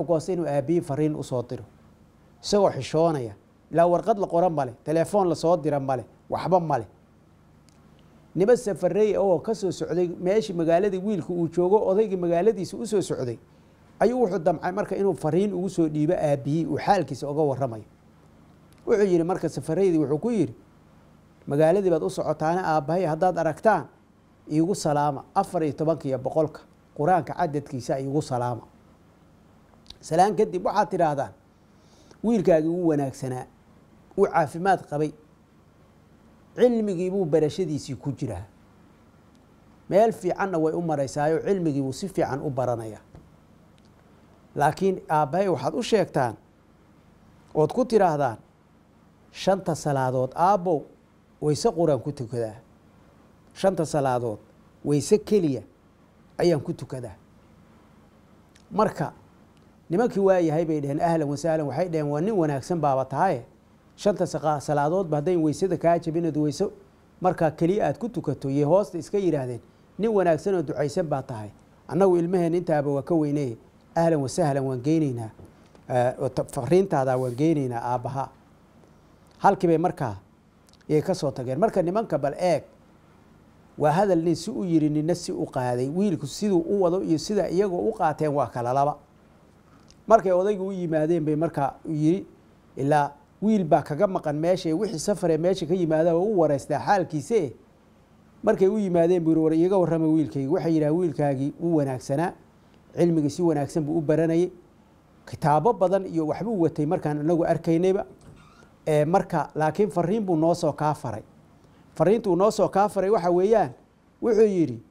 وقاسين وأبي فرين وصادره سوى حشونية لا ورقد لقران ماله تليفون لصادر ماله وحبان ماله نبس فري أو كسر سعودي ماشي مقالدي ويلك وجوجو أضيق مقالدي سوسو سعودي أيوه واحد دم مركا إنه فرين وسو دي بقى أبي وحالك سوجو الرمي وعيني مركا سفري دي وحكوير مقالدي بدوس عطانا أبهي هداد أركتان يقول سلامة أفري تبانك يا بقولك قرآنك عدد كيسا يقول سلامة سلام كدب waxaad tirahdaan wiilkaagi uu wanaagsanaa uu caafimaad qabay cilmigii buu barashadiisii ku jiraa meel fiicanna way u maraysaayo cilmigii buu si fiican u baranaya laakiin aabbahay waxaad u sheegtaan ood ku tirahdaan shanta salaadood aabbow wayse quraan ku tukadaa shanta salaadood wayse keliya ayaan ku tukadaa marka nimankii waa yahay bay dhaheen ahlan wasahlan waxay dhaheen waa nin wanaagsan baaba tahay shanta salaadood ba haday weysada ka jabinad weyso marka kaliya aad ku tukato iyo hoosta iska yiraahdeen nin wanaagsan oo ducaysan baa tahay annagu ilmaheen intaaba waa ka weynay ahlan wasahlan waan geenayna fariintaada waan geenayna aabaha halkii bay markaa ay ka soo tageen marka nimanka bal eeg waa hadal nin si u yiri nin si u qaaday wiilku sidoo u wado iyo sida iyagoo u qaateen waa kala laba markay odaygu u yimaadeen bay markaa yiri ilaa wiil baa kaga maqan meesha wixii safar meesha ka yimaada oo u wareystaa xaalkiisa markay u yimaadeen buu war iyaga warramay wiilkayga waxa yiraahdaa wiilkaagi uu wanaagsanaa cilmiga si wanaagsan buu u baranayay kitaabo badan iyo waxba uu watay markaan anagu arkaynayba marka laakiin fariin buu noo soo ka faray fariintu noo soo ka faray waxa weeyaan wuxuu yiri